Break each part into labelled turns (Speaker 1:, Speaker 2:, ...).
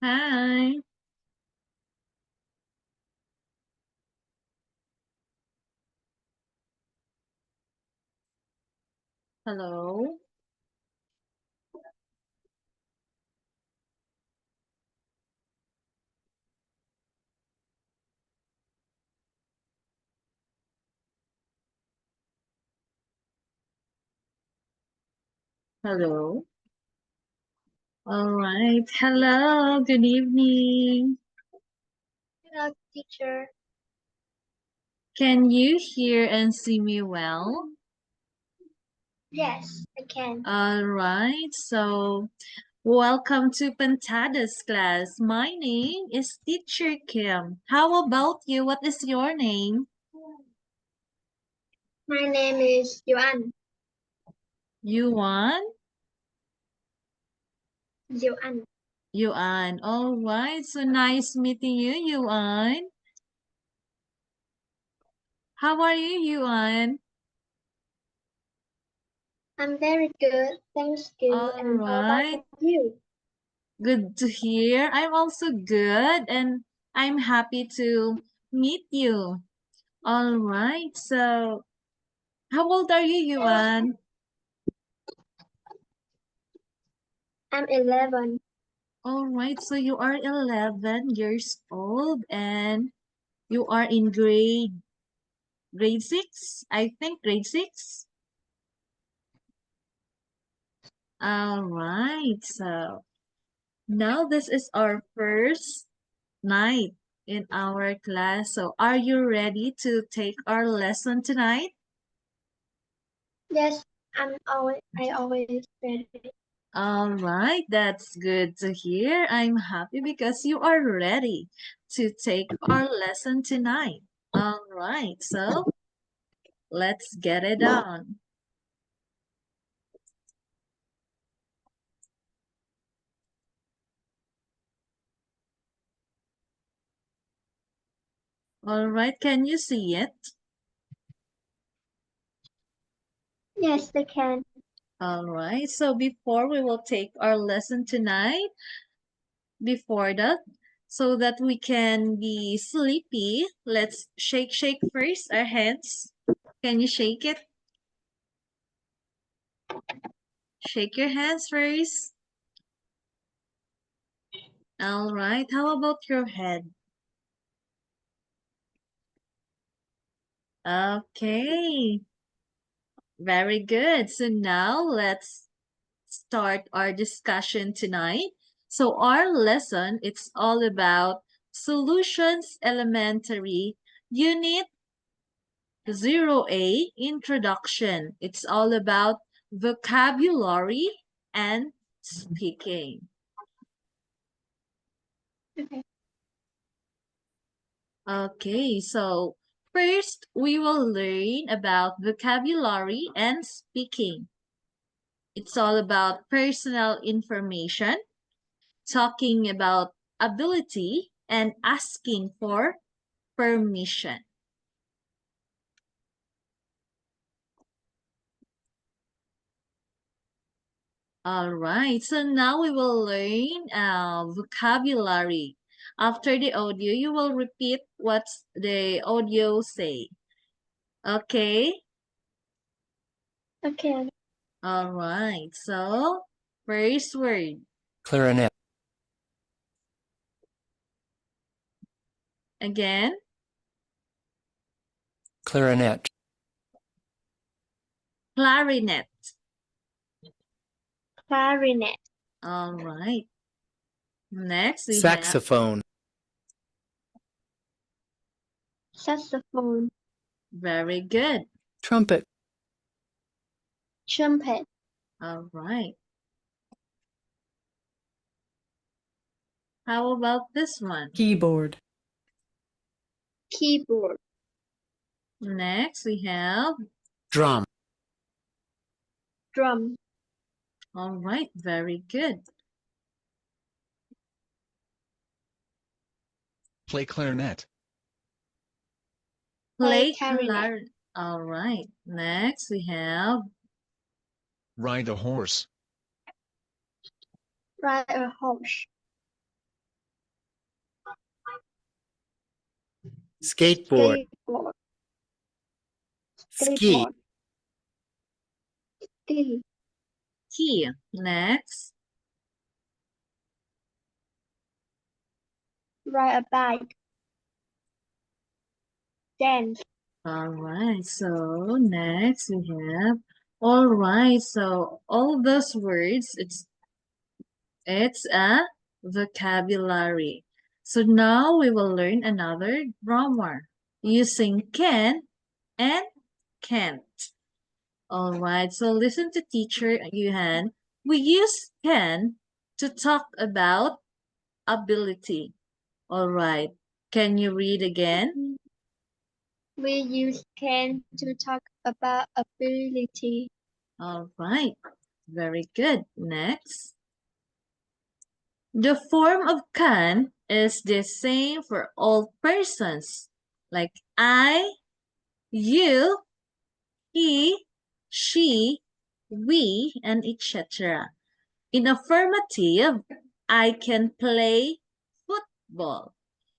Speaker 1: Hi. Hello. Hello. All right. Hello. Good evening.
Speaker 2: Hello, teacher.
Speaker 1: Can you hear and see me well?
Speaker 2: Yes, I can.
Speaker 1: All right. So, welcome to Pantada's class. My name is Teacher Kim. How about you? What is your name?
Speaker 2: My name is Yuan.
Speaker 1: Yuan?
Speaker 2: Yuan.
Speaker 1: Yuan. All right. So nice meeting you, Yuan. How are you, Yuan?
Speaker 2: I'm very good. Thanks you.
Speaker 1: All
Speaker 2: And how
Speaker 1: right.
Speaker 2: about you?
Speaker 1: Good to hear. I'm also good and I'm happy to meet you. All right. So, how old are you, Yuan?
Speaker 2: I'm 11.
Speaker 1: All right. So, you are 11 years old and you are in grade 6, I think grade 6. All right. So, now this is our first night in our class. So, are you ready to take our lesson tonight?
Speaker 2: Yes, I always ready.
Speaker 1: All right, that's good to hear. I'm happy because you are ready to take our lesson tonight. All right, so let's get it on. All right, can you see it?
Speaker 2: Yes, I can.
Speaker 1: All right, so before we will take our lesson tonight, before that, so that we can be sleepy, let's shake first our hands. Can you shake it? Shake your hands first. All right, how about your head? Okay, very good. So now let's start our discussion tonight. So our lesson, it's all about Solutions Elementary Unit 0A Introduction. It's all about vocabulary and speaking.
Speaker 2: Okay.
Speaker 1: Okay, so first we will learn about vocabulary and speaking. It's all about personal information, talking about ability, and asking for permission. All right, so now we will learn vocabulary. After the audio, you will repeat what the audio say. Okay?
Speaker 2: Okay.
Speaker 1: All right, so first word.
Speaker 3: Clarinet.
Speaker 1: Again,
Speaker 3: Clarinet.
Speaker 1: clarinet.
Speaker 2: Clarinet.
Speaker 1: All right. Next, we have
Speaker 3: Saxophone.
Speaker 2: Saxophone.
Speaker 1: very good.
Speaker 3: Trumpet.
Speaker 2: Trumpet.
Speaker 1: All right. How about this one?
Speaker 4: Keyboard.
Speaker 2: Keyboard.
Speaker 1: Next, we have,
Speaker 3: Drum.
Speaker 2: Drum.
Speaker 1: all right, very good.
Speaker 5: Play clarinet.
Speaker 1: Play
Speaker 2: clarinet.
Speaker 1: clarinet. All right. Next, we have,
Speaker 5: Ride a horse.
Speaker 2: Ride a horse.
Speaker 3: skateboard,
Speaker 2: Skateboard.
Speaker 3: ski,
Speaker 2: Skateboard. Ski.
Speaker 1: Key. Next.
Speaker 2: Ride a bike. Dance.
Speaker 1: All right. So next we have. All right. So all those words, it's a vocabulary. So now we will learn another grammar using can and can't. All right, so listen to teacher Yuhan. We use can to talk about ability. All right, can you read again?
Speaker 2: We use can to talk about ability.
Speaker 1: All right, very good. Next. The form of can is the same for all persons, like I, you, he, she, we, and etc. In affirmative, I can play football.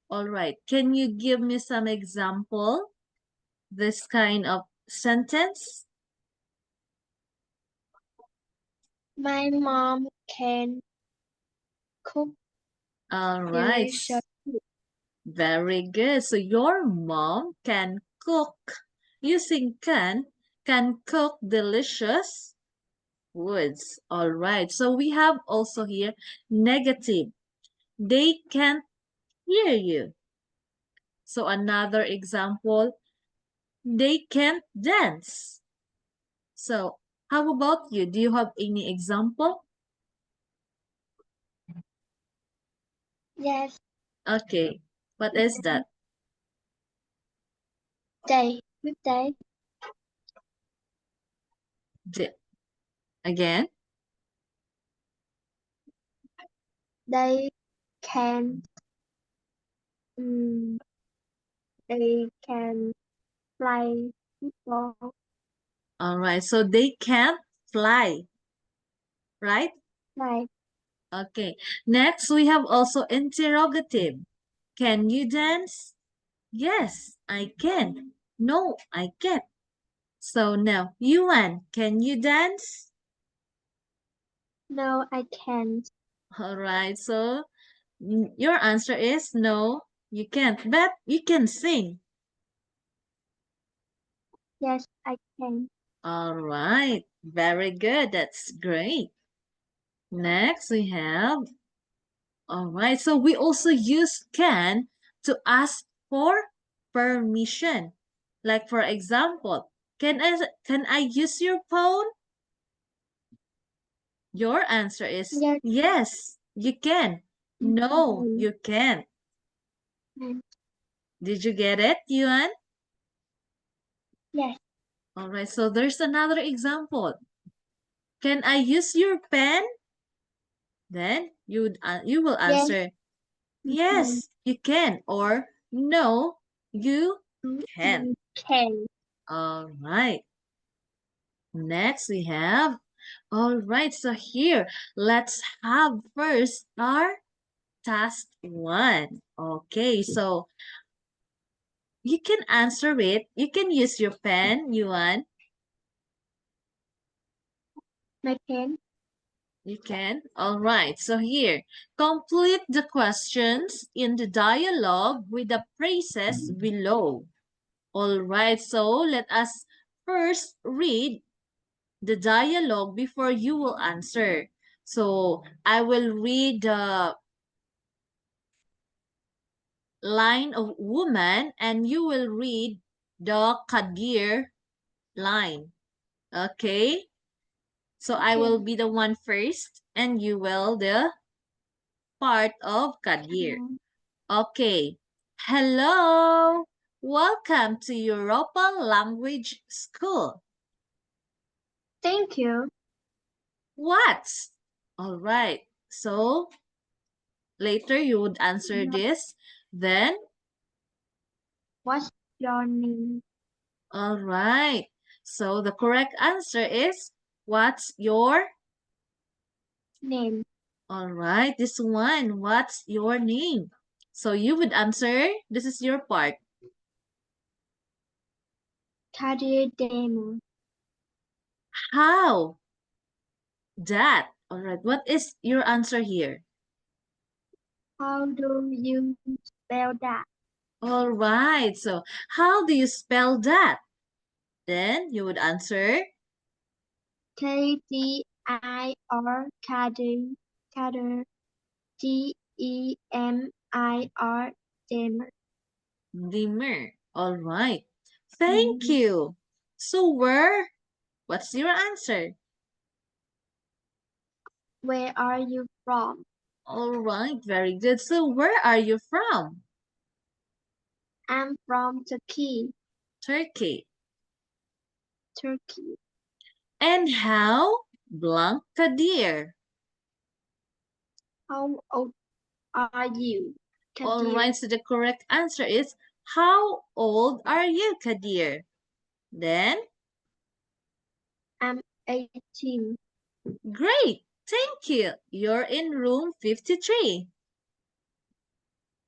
Speaker 1: All right. Can you give me some example? This kind of sentence?
Speaker 2: My mom can cook
Speaker 1: All right.
Speaker 2: delicious food.
Speaker 1: Very good. So your mom can cook using can cook delicious foods. All right. So we have also here negative. They can't hear you. So another example, they can't dance. So how about you? Do you have any example?
Speaker 2: Yes,
Speaker 1: Okay. What is that?
Speaker 2: good day.
Speaker 1: The- Again?
Speaker 2: They can mm, they can fly football.
Speaker 1: All right. So they can't fly, right?
Speaker 2: Fly.
Speaker 1: Okay. Next, we have also interrogative. Can you dance? Yes, I can. No, I can't. So now, Yuan, can you dance?
Speaker 2: No, I can't.
Speaker 1: All right. So your answer is no, you can't. But you can sing.
Speaker 2: Yes, I can.
Speaker 1: All right. Very good. That's great. Next, we have. All right. So we also use can to ask for permission. Like for example, can I use your phone? Your answer is
Speaker 2: Yes,
Speaker 1: yes, you can. No,
Speaker 2: can.
Speaker 1: you can't. Did you get it, Yuan?
Speaker 2: Yes,
Speaker 1: All right. So there's another example. Can I use your pen? Then you will
Speaker 2: yes,
Speaker 1: answer
Speaker 2: you can.
Speaker 1: yes, you can, or no, you can't.
Speaker 2: You can.
Speaker 1: All right. Next we have, all right, so here, let's have first our task 1. Okay, so you can answer it. You can use your pen, Yuan.
Speaker 2: My pen.
Speaker 1: You can. All right, so here, complete the questions in the dialogue with the phrases below. All right, so let us first read the dialogue before you will answer. So I will read the line of woman and you will read the Kadir line. Okay? So I
Speaker 2: Okay.
Speaker 1: will be the one first and you will the part of Kadir. Okay. Hello. Welcome to Europa Language School.
Speaker 2: Thank you.
Speaker 1: What? All right. So later you would answer this. Then,
Speaker 2: What's your name?
Speaker 1: all right. So the correct answer is, what's your?
Speaker 2: Name.
Speaker 1: All right. This one, what's your name? So you would answer, this is your part.
Speaker 2: Kadir Demo.
Speaker 1: How? That. All right. What is your answer here?
Speaker 2: How do you spell that?
Speaker 1: All right. So, how do you spell that? Then you would answer
Speaker 2: K-D-I-R, Kadir, Kadir, D-E-M-I-R, Demer.
Speaker 1: dimmer. All right. Thank you. So, what's your answer?
Speaker 2: Where are you from?
Speaker 1: All right. Very good. So, where are you from?
Speaker 2: I'm from Turkey.
Speaker 1: Turkey.
Speaker 2: Turkey.
Speaker 1: And how? Blank Kadir.
Speaker 2: How old are you?
Speaker 1: All
Speaker 2: Kadir.
Speaker 1: right. So, the correct answer is how old are you, Kadir? Then,
Speaker 2: I'm 18.
Speaker 1: great. Thank you. You're in room 53.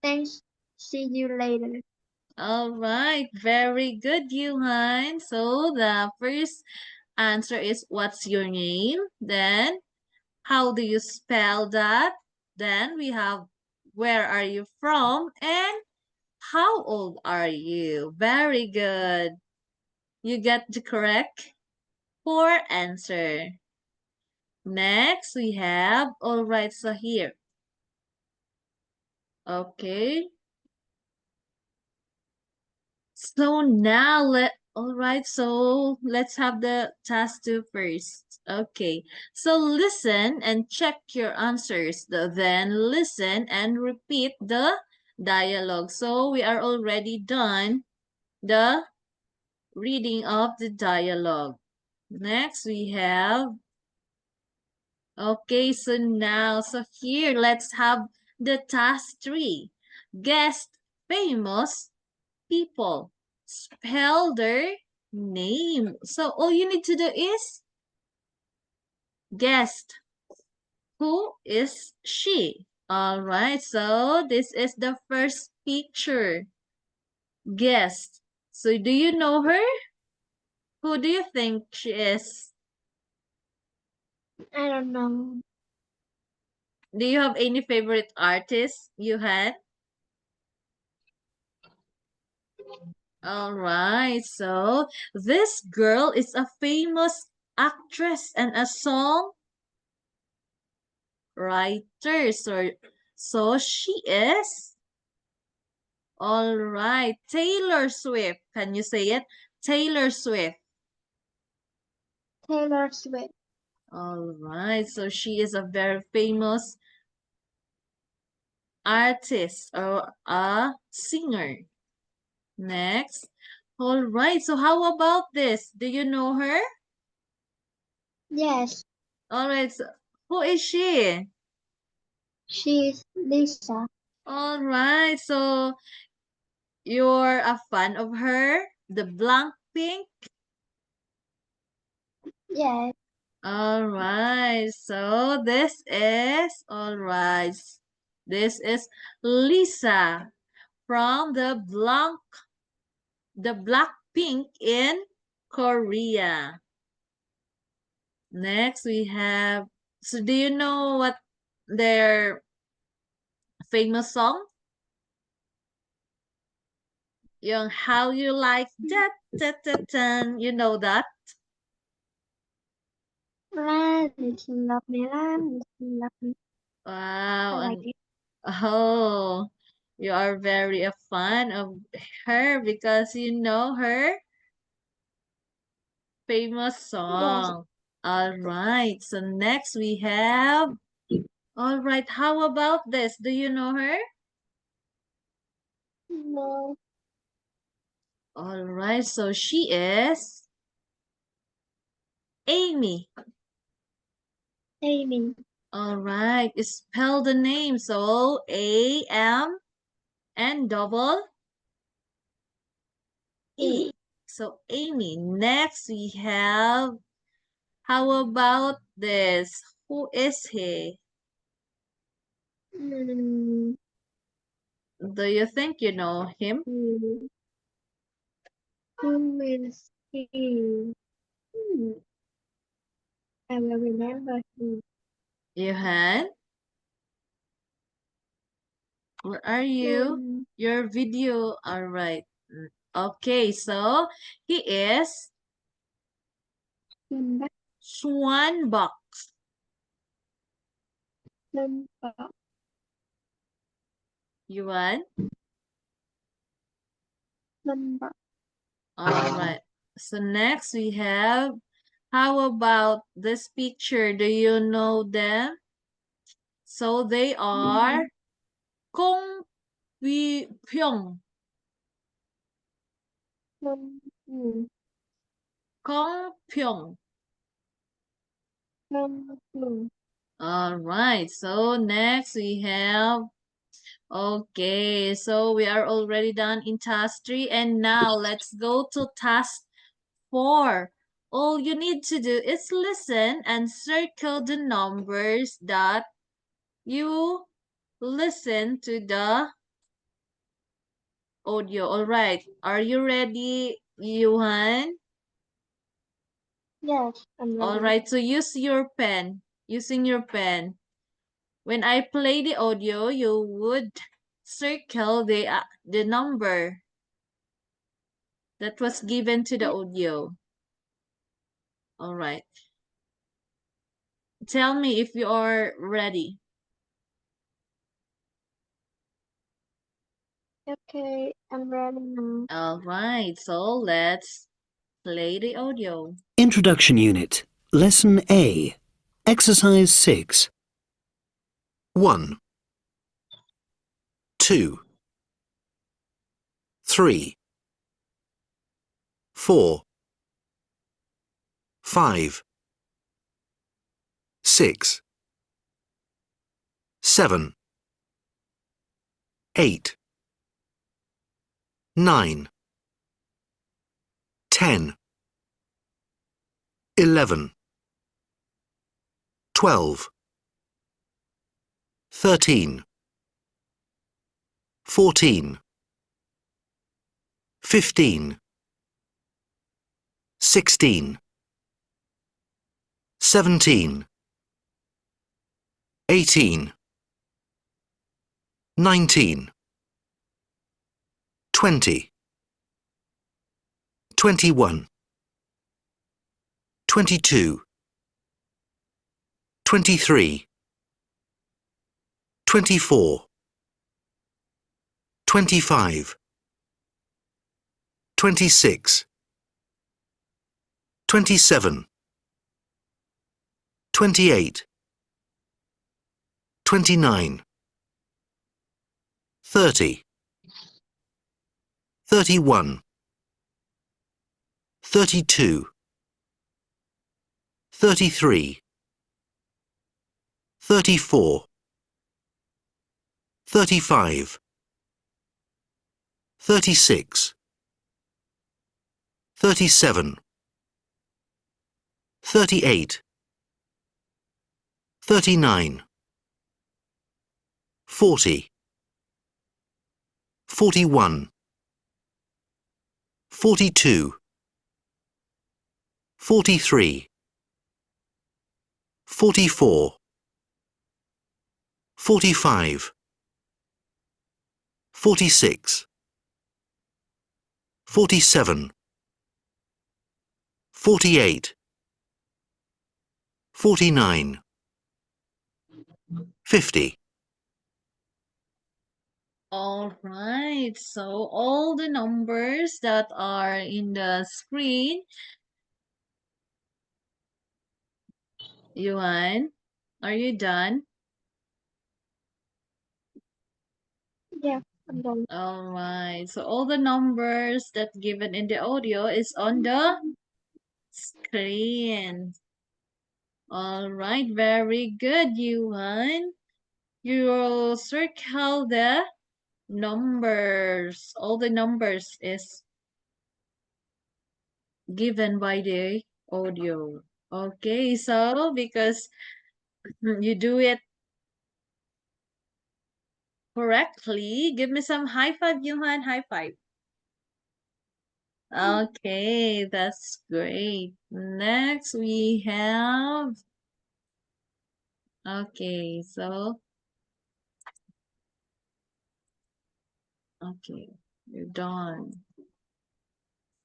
Speaker 2: Thanks. See you later.
Speaker 1: All right, very good, Johan. So the first answer is what's your name? Then how do you spell that? Then we have where are you from? And how old are you? Very good. You get the correct four answer. Next we have, all right, so here. Okay. So now all right, so let's have the task two first. Okay. So listen and check your answers. Then listen and repeat the dialogue. So we are already done the reading of the dialogue. Next we have, okay, so now, so here let's have the task three. Guess famous people. Spell their name. So all you need to do is guess who is she. All right, so this is the first picture. Guess. So do you know her? Who do you think she is?
Speaker 2: I don't know.
Speaker 1: Do you have any favorite artist you had? All right, so this girl is a famous actress and a song writer. So she is, all right, Taylor Swift. Can you say it? Taylor Swift.
Speaker 2: Taylor Swift.
Speaker 1: All right, so she is a very famous artist or a singer. Next. All right, so how about this? Do you know her?
Speaker 2: Yes,
Speaker 1: All right, so who is she?
Speaker 2: she's Lisa.
Speaker 1: All right, so you're a fan of her? The Blackpink?
Speaker 2: Yes,
Speaker 1: All right, so this is, all right, this is Lisa from the Blackpink in Korea. Next we have, so do you know what their famous song? Yung How You Like That, you know that?
Speaker 2: run, little love me, run, little love me. I
Speaker 1: Wow,
Speaker 2: like
Speaker 1: and
Speaker 2: it.
Speaker 1: oh, you are very a fan of her because you know her famous
Speaker 2: Yes,
Speaker 1: song. All right, so next we have, all right, how about this? Do you know her?
Speaker 2: no,
Speaker 1: All right, so she is Amy.
Speaker 2: Amy.
Speaker 1: All right, spell the name. So A-M and double E.
Speaker 2: E.
Speaker 1: So Amy. Next we have, how about this? Who is he?
Speaker 2: Mm,
Speaker 1: Do you think you know him?
Speaker 2: who is? He. Hmm. I will remember he.
Speaker 1: Johan, where are you? Your video, all right. Okay, so he is
Speaker 2: Number.
Speaker 1: Swanbok.
Speaker 2: Number.
Speaker 1: Yuan,
Speaker 2: Number.
Speaker 1: all right. So next we have, how about this picture? Do you know them? So they are Kong Wi Pyong.
Speaker 2: Number.
Speaker 1: Kong Pyong.
Speaker 2: Number.
Speaker 1: All right. So next we have, okay, so we are already done in task 3, and now let's go to task 4. All you need to do is listen and circle the numbers that you listen to the audio. All right. Are you ready, Johan?
Speaker 2: Yes, I'm
Speaker 1: All
Speaker 2: ready.
Speaker 1: right. So use your pen. Using your pen. When I play the audio, you would circle the number that was given to the audio. All right. Tell me if you are ready.
Speaker 2: Okay, I'm ready now.
Speaker 1: All right. So let's play the audio.
Speaker 4: Introduction Unit, Lesson A, Exercise 6.
Speaker 5: 1, 2, 3, 4, 5, 6, 7, 8, 9, 10, 11, 12, 13, 14, 15, 16, 17, 18, 19, 20, 21, 22, 23, 24, 25, 26, 27, 28, 29, 30, 31, 32, 33, 34, 35, 36, 37, 38, 39, 40, 41, 42, 43, 44, 45, 46, 47, 48, 49, 50.
Speaker 1: All right. So all the numbers that are in the screen, Yuan, are you done?
Speaker 2: Yeah, I'm done.
Speaker 1: All right. So all the numbers that given in the audio is on the screen. All right. Very good, Yuan. You will circle the numbers. All the numbers is given by the audio. Okay, so because you do it correctly, give me some high five, Johan. High five. Okay, that's great. Next, we have. Okay, so. Okay, you're done.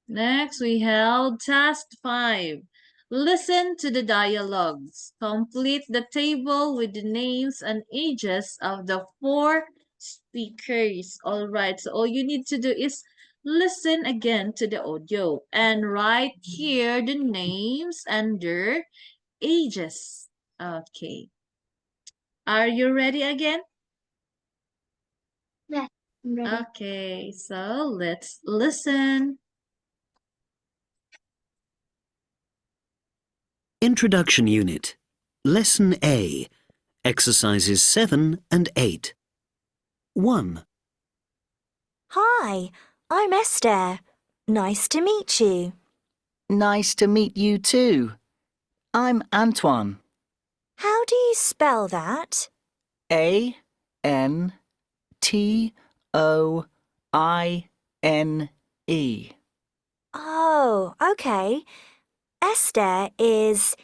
Speaker 1: Next, we have task 5. Listen to the dialogues. Complete the table with the names and ages of the 4 speakers. All right, so all you need to do is listen again to the audio and write here the names and their ages. Okay. Are you ready again?
Speaker 2: Yes, I'm ready.
Speaker 1: Okay, so let's listen.
Speaker 4: Introduction Unit. Lesson A. Exercises 7 and 8. 1,
Speaker 6: Hi, I'm Esther. Nice to meet you.
Speaker 7: Nice to meet you too. I'm Antoine.
Speaker 6: How do you spell that?
Speaker 7: Antone.
Speaker 6: Oh, okay. Esther is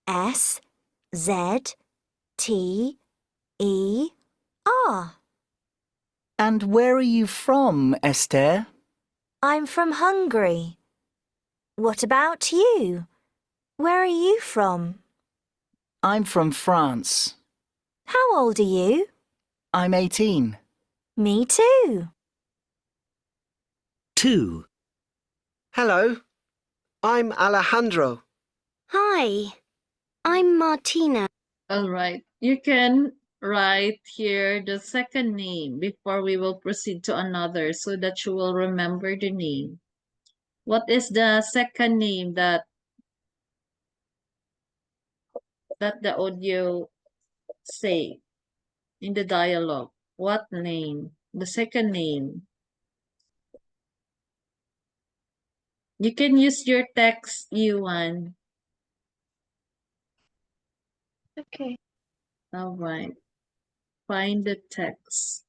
Speaker 6: Esther.
Speaker 7: And where are you from, Esther?
Speaker 6: I'm from Hungary. What about you? Where are you from?
Speaker 7: I'm from France.
Speaker 6: How old are you?
Speaker 7: I'm 18.
Speaker 6: Me too.
Speaker 4: 2,
Speaker 3: Hello, I'm Alejandro.
Speaker 2: Hi, I'm Martina.
Speaker 1: All right. You can write here the second name before we will proceed to another so that you will remember the name. What is the second name that the audio say in the dialogue? What name? The second name. You can use your text, Yuan.
Speaker 2: Okay.
Speaker 1: All right. Find the text.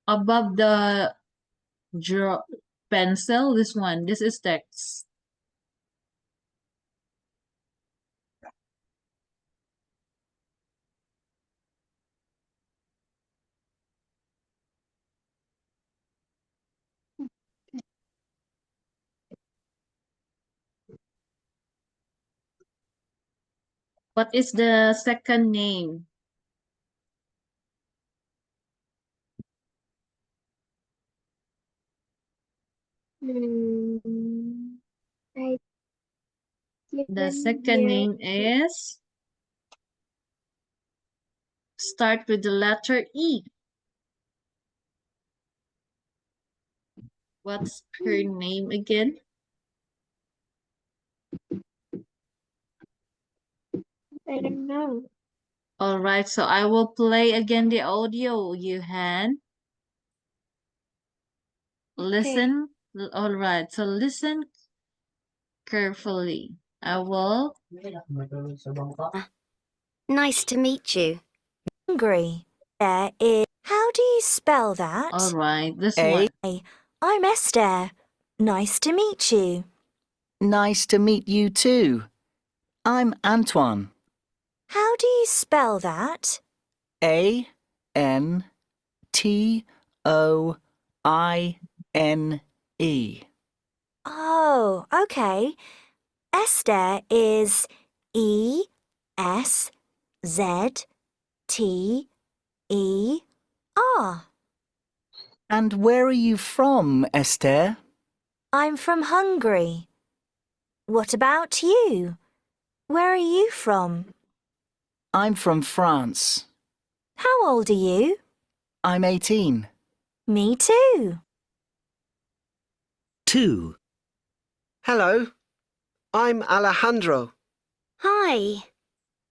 Speaker 1: Above the draw pencil, this one. This is text. What is the second name?
Speaker 2: I
Speaker 1: The
Speaker 2: given
Speaker 1: second
Speaker 2: here
Speaker 1: name is, start with the letter E. What's her name again?
Speaker 2: I don't know.
Speaker 1: All right, so I will play again the audio, Yuhan. Listen. All right, so listen carefully. I will.
Speaker 2: Nice to meet you.
Speaker 6: Hungary. There is. How do you spell that?
Speaker 1: All right, this
Speaker 7: A.
Speaker 1: one.
Speaker 6: Hi, I'm Esther. Nice to meet you.
Speaker 7: Nice to meet you too. I'm Antoine.
Speaker 6: How do you spell that?
Speaker 7: Antone.
Speaker 6: Oh, okay. Esther is Esther.
Speaker 7: And where are you from, Esther?
Speaker 6: I'm from Hungary. What about you? Where are you from?
Speaker 7: I'm from France.
Speaker 6: How old are you?
Speaker 7: I'm 18.
Speaker 6: Me too.
Speaker 4: 2,
Speaker 3: Hello, I'm Alejandro.
Speaker 2: Hi,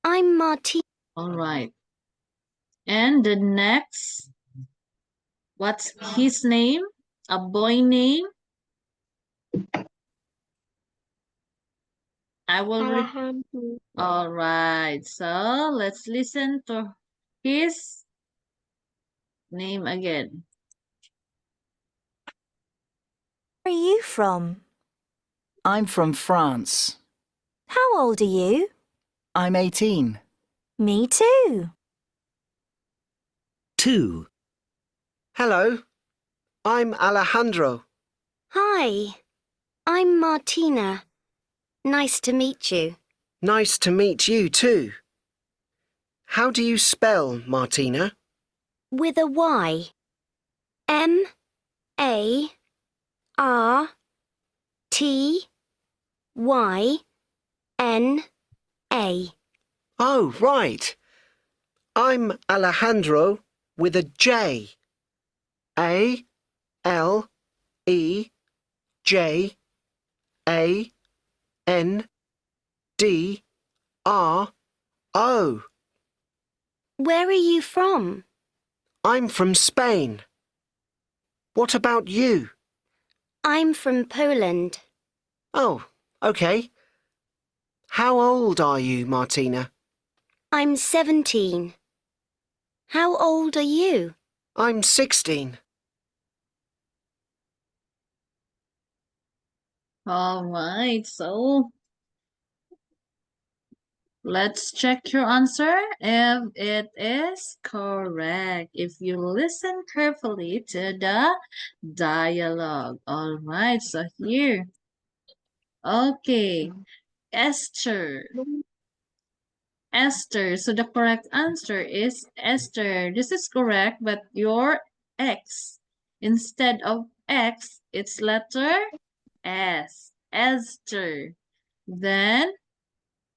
Speaker 2: I'm Martina.
Speaker 1: All right. And the next, what's his name? A boy name? I will read.
Speaker 2: Alejandro.
Speaker 1: All right. So let's listen to his name again.
Speaker 6: Where are you from?
Speaker 7: I'm from France.
Speaker 6: How old are you?
Speaker 7: I'm 18.
Speaker 6: Me too.
Speaker 4: 2.
Speaker 3: Hello, I'm Alejandro.
Speaker 2: Hi, I'm Martina. Nice to meet you.
Speaker 3: Nice to meet you too. How do you spell Martina?
Speaker 2: With a Y. Martyna.
Speaker 3: Oh, right. I'm Alejandro with a J. Alejandro.
Speaker 2: Where are you from?
Speaker 3: I'm from Spain. What about you?
Speaker 2: I'm from Poland.
Speaker 3: Oh, okay. How old are you, Martina?
Speaker 2: I'm 17. How old are you?
Speaker 3: I'm 16.
Speaker 1: All right. So let's check your answer if it is correct. If you listen carefully to the dialogue. All right. So here. Okay. Esther. Esther. So the correct answer is Esther. This is correct, but your X. Instead of X, it's letter S. Esther. Then,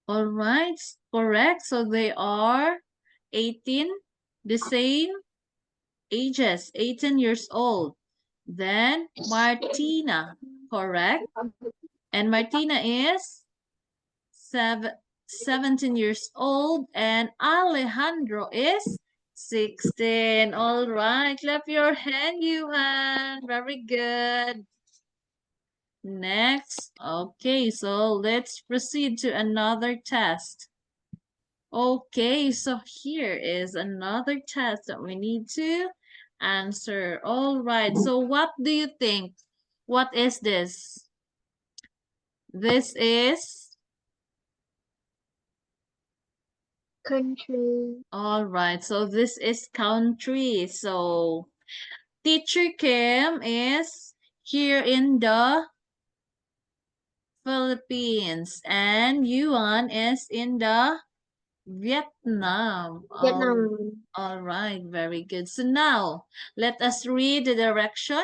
Speaker 1: all right, correct. So they are 18, the same ages, 18 years old. Then Martina, correct. And Martina is 17 years old, and Alejandro is 16. All right, clap your hand, Yuhan. Very good. Next. Okay, so let's proceed to another test. Okay, so here is another test that we need to answer. All right, so what do you think? What is this? This is...
Speaker 2: Country.
Speaker 1: All right, so this is country. So Teacher Kim is here in the Philippines and Yuan is in the Vietnam.
Speaker 2: Vietnam.
Speaker 1: All right, very good. So now, let us read the direction.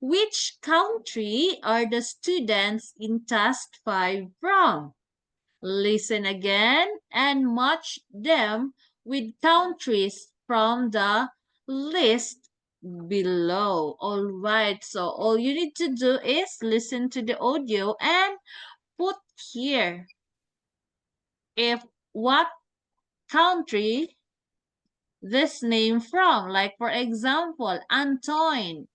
Speaker 1: Which country are the students in task 5 from? Listen again and match them with countries from the list below. All right, so all you need to do is listen to the audio and put here if what country this name from. Like for example, Antoine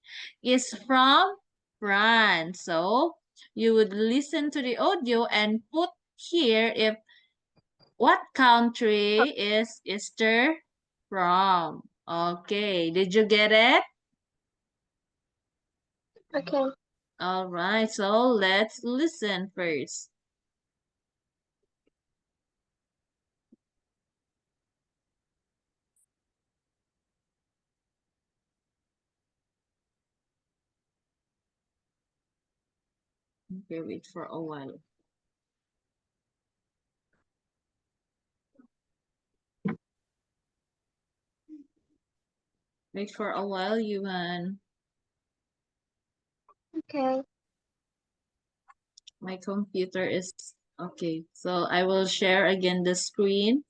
Speaker 1: is from France. So you would listen to the audio and put here if what country is Esther from. Okay, did you get it?
Speaker 2: Okay.
Speaker 1: All right, so let's listen first. Okay, wait for a while. Wait for a while, Yuhan.
Speaker 2: Okay.
Speaker 1: My computer is okay. So I will share again the screen.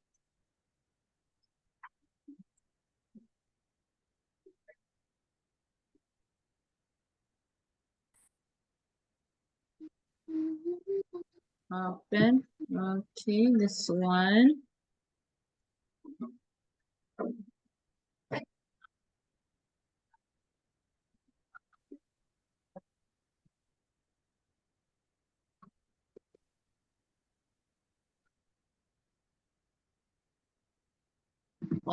Speaker 1: Open. Okay, this one.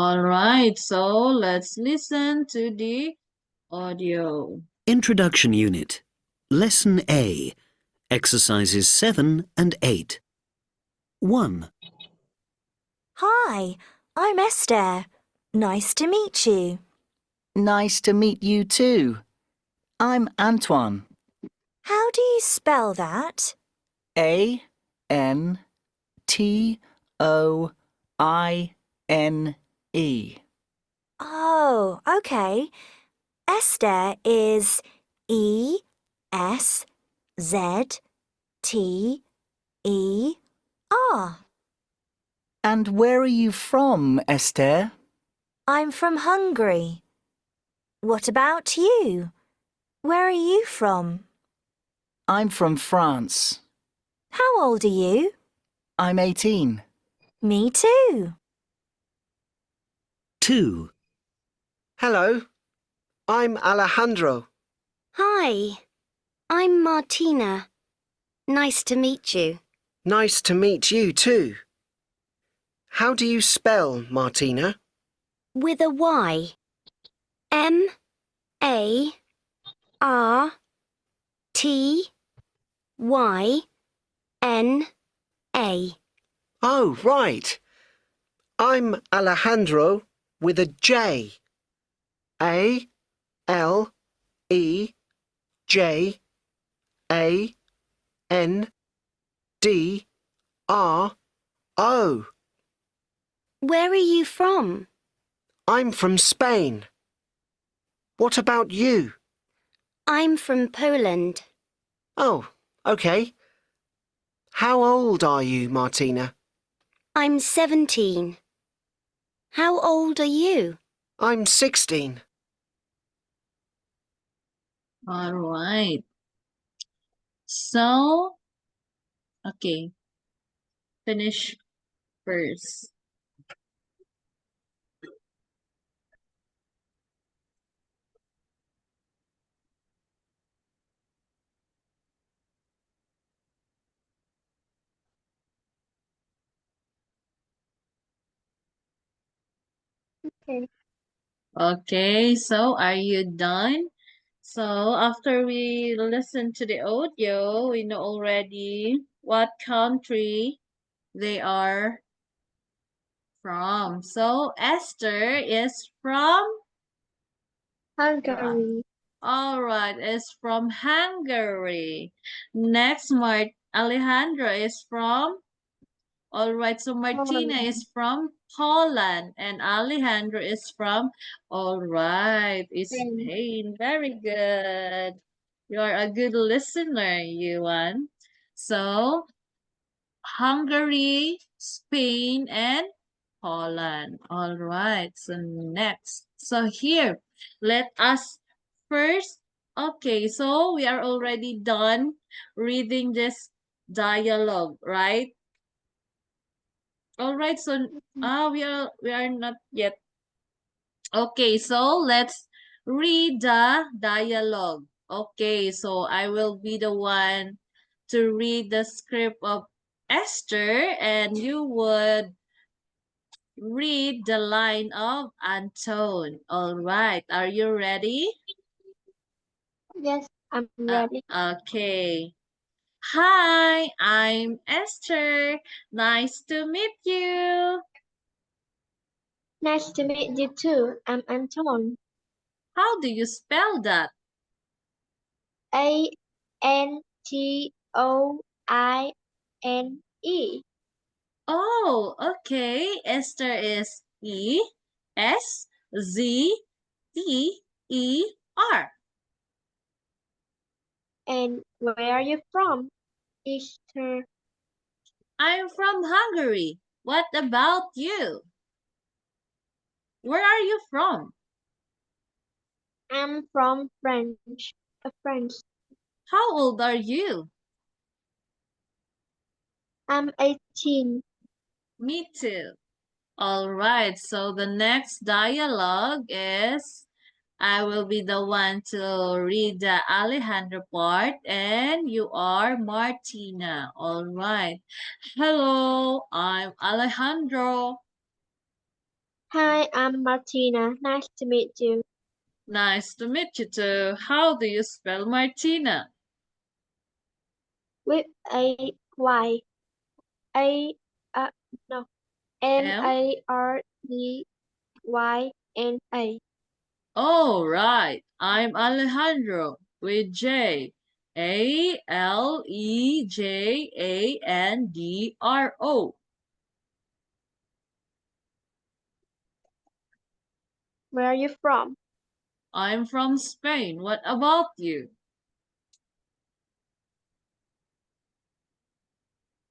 Speaker 1: All right, so let's listen to the audio.
Speaker 4: Introduction Unit. Lesson A. Exercises 7 and 8. 1,
Speaker 6: Hi, I'm Esther. Nice to meet you.
Speaker 7: Nice to meet you too. I'm Antoine.
Speaker 6: How do you spell that?
Speaker 7: Antone.
Speaker 6: Oh, okay. Esther is Eszter.
Speaker 7: And where are you from, Esther?
Speaker 6: I'm from Hungary. What about you? Where are you from?
Speaker 7: I'm from France.
Speaker 6: How old are you?
Speaker 7: I'm 18.
Speaker 6: Me too.
Speaker 4: 2,
Speaker 3: Hello, I'm Alejandro.
Speaker 2: Hi, I'm Martina. Nice to meet you.
Speaker 3: Nice to meet you too. How do you spell Martina?
Speaker 2: With a Y. Martyna.
Speaker 3: Oh, right. I'm Alejandro with a J. Alejandro.
Speaker 2: Where are you from?
Speaker 3: I'm from Spain. What about you?
Speaker 2: I'm from Poland.
Speaker 3: Oh, okay. How old are you, Martina?
Speaker 2: I'm 17. How old are you?
Speaker 3: I'm 16.
Speaker 1: All right. So, okay, finish first.
Speaker 2: Okay.
Speaker 1: Okay, so are you done? So after we listen to the audio, we know already what country they are from. So Esther is from,
Speaker 2: Hungary.
Speaker 1: all right, is from Hungary. Next, Alejandra is from, all right, so Martina
Speaker 2: Poland.
Speaker 1: is from Poland and Alejandro is from, all right,
Speaker 2: Spain.
Speaker 1: Spain. Very good. You're a good listener, Yuan. So, Hungary, Spain, and Poland. All right, so next. So here, let us first, okay, so we are already done reading this dialogue, right? All right, so we are not yet. Okay, so let's read the dialogue. Okay, so I will be the one to read the script of Esther and you would read the line of Anton. All right, are you ready?
Speaker 2: Yes, I'm ready.
Speaker 1: Okay. Hi, I'm Esther. Nice to meet you.
Speaker 2: Nice to meet you too. I'm Anton.
Speaker 1: How do you spell that?
Speaker 2: Antone.
Speaker 1: Oh, okay. Esther is Eszter.
Speaker 2: And where are you from? Easter.
Speaker 1: I'm from Hungary. What about you? Where are you from?
Speaker 2: I'm from French. France.
Speaker 1: How old are you?
Speaker 2: I'm 18.
Speaker 1: Me too. All right, so the next dialogue is I will be the one to read the Alejandro part and you are Martina. All right. Hello, I'm Alejandro.
Speaker 2: Hi, I'm Martina. Nice to meet you.
Speaker 1: Nice to meet you too. How do you spell Martina?
Speaker 2: With a Y. A no.
Speaker 1: M?
Speaker 2: NardYna.
Speaker 1: Oh, right. I'm Alejandro with J. Alejandro.
Speaker 2: Where are you from?
Speaker 1: I'm from Spain. What about you?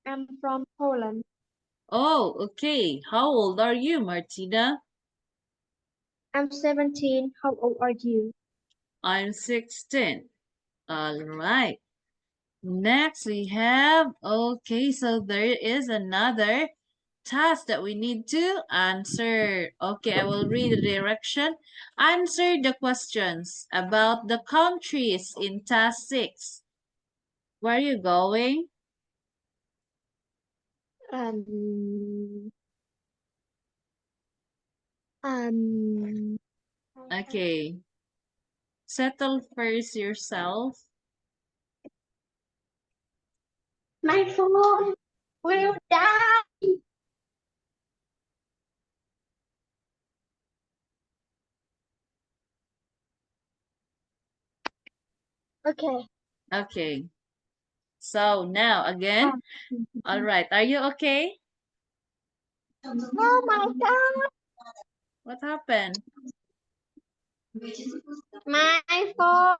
Speaker 2: I'm from Poland.
Speaker 1: Oh, okay. How old are you, Martina?
Speaker 2: I'm 17. How old are you?
Speaker 1: I'm 16. All right. Next we have, okay, so there is another task that we need to answer. Okay, I will read the direction. Answer the questions about the countries in task 6. Where are you going?
Speaker 2: Um, um,
Speaker 1: Okay. Settle first yourself.
Speaker 2: my phone will die. Okay.
Speaker 1: Okay. So now again.
Speaker 2: Um,
Speaker 1: All right. Are you okay?
Speaker 2: oh my God.
Speaker 1: What happened?
Speaker 2: My phone.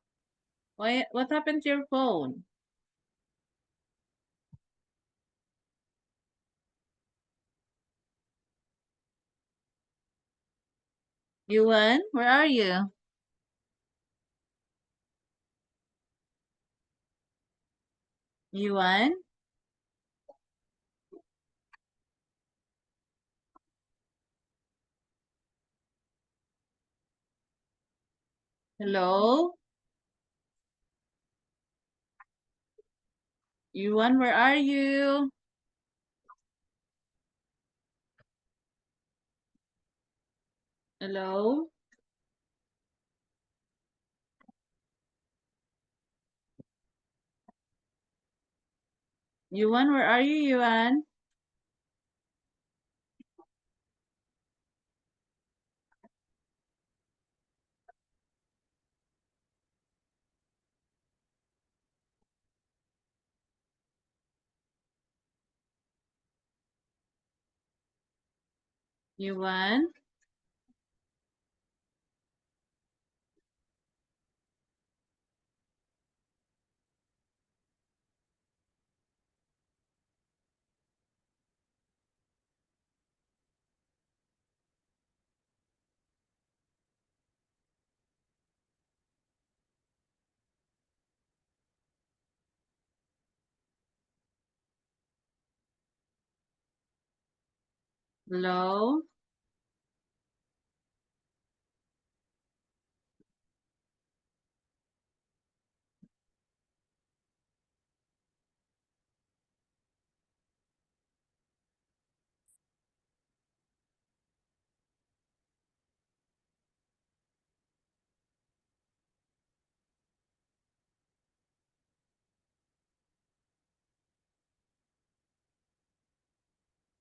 Speaker 1: What happened to your phone? Yuan, where are you? Yuan? Hello? Yuan, where are you? Hello? Yuan, where are you, Yuan? Yuan? Hello?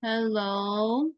Speaker 1: Hello?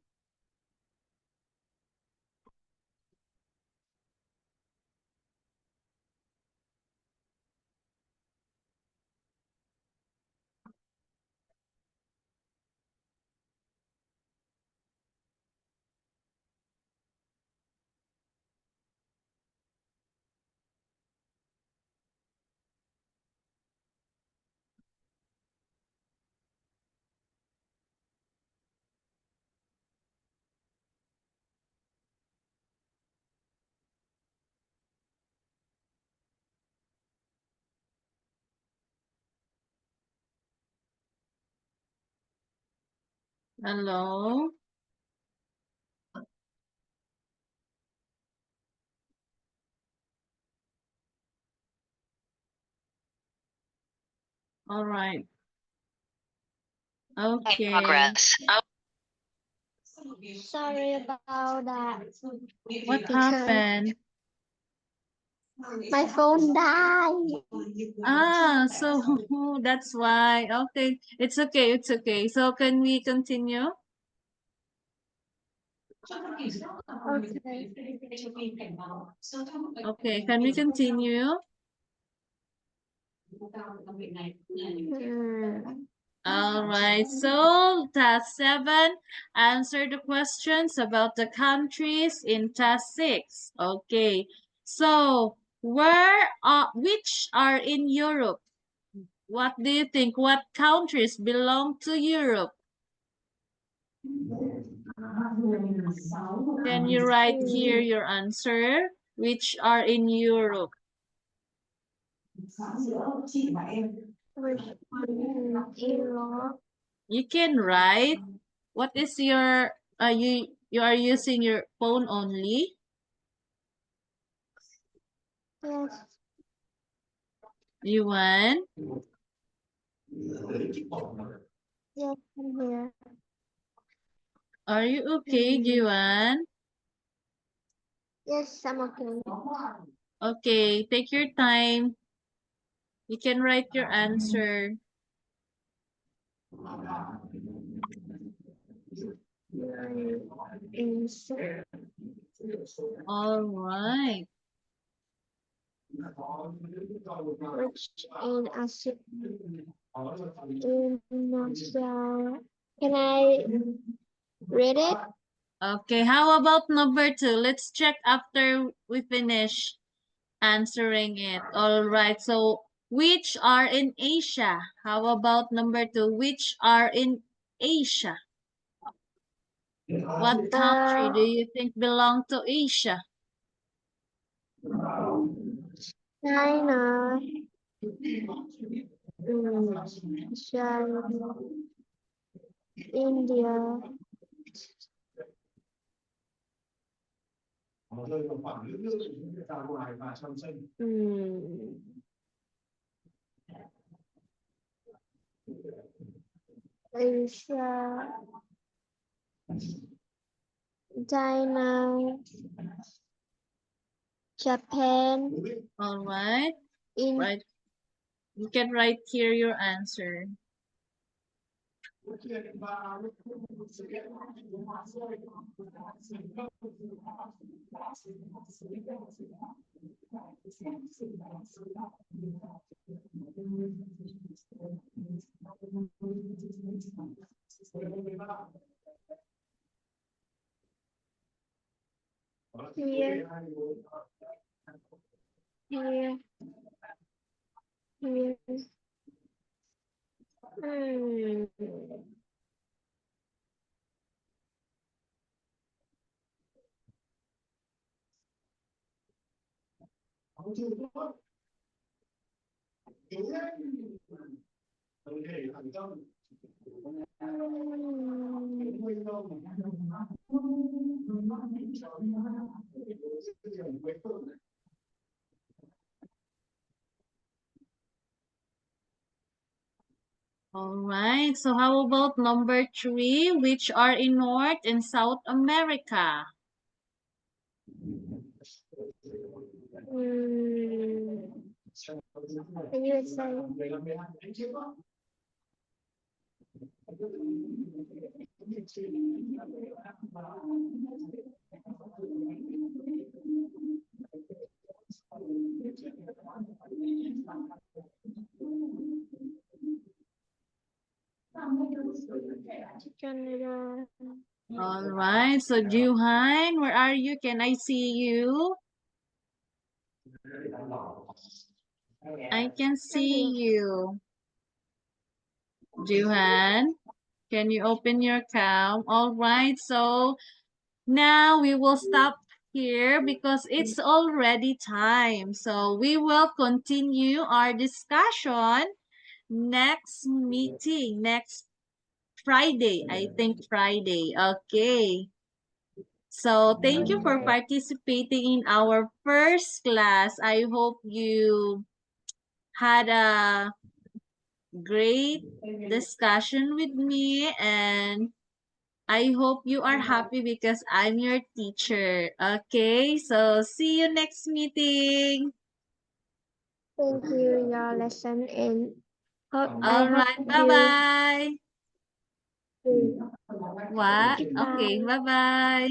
Speaker 1: Hello? All right. Okay.
Speaker 2: Sorry about that.
Speaker 1: What
Speaker 2: Because
Speaker 1: happened?
Speaker 2: my phone died.
Speaker 1: Ah, so that's why. Okay, it's okay, it's okay. So can we continue?
Speaker 2: Okay.
Speaker 1: Okay, can we continue? All right, so task 7, answer the questions about the countries in task 6. Okay, so which are in Europe? What do you think? What countries belong to Europe? Can you write here your answer? Which are in Europe?
Speaker 2: Which Europe?
Speaker 1: You can write. What is your you are using your phone only?
Speaker 2: Yes.
Speaker 1: Yuan?
Speaker 2: Yes, I'm here.
Speaker 1: Are you okay, Yuan?
Speaker 2: Yes, I'm okay.
Speaker 1: Okay, take your time. You can write your answer.
Speaker 2: Answer.
Speaker 1: All right.
Speaker 2: Which in Asia? In Asia. Can I read it?
Speaker 1: Okay, how about number 2? Let's check after we finish answering it. All right, so which are in Asia? How about number 2? Which are in Asia? What country do you think belong to Asia?
Speaker 2: China. China. India. Asia. China. Japan.
Speaker 1: All right,
Speaker 2: In
Speaker 1: right. You can write here your answer.
Speaker 2: here. Here. Here.
Speaker 1: All right, so how about number 3? Which are in North and South America?
Speaker 2: USA. Canada.
Speaker 1: All right, so Juhan, where are you? Can I see you? I can see you. Juhan, can you open your cam? All right, so now we will stop here because it's already time. So we will continue our discussion next meeting, next Friday. I think Friday. Okay. So thank you for participating in our first class. I hope you had a great discussion with me and I hope you are happy because I'm your teacher. Okay, so see you next meeting.
Speaker 2: Thank you, your lesson and hope I
Speaker 1: All right,
Speaker 2: hope
Speaker 1: bye-bye.
Speaker 2: you.
Speaker 1: What? Okay,
Speaker 2: Bye.
Speaker 1: bye-bye.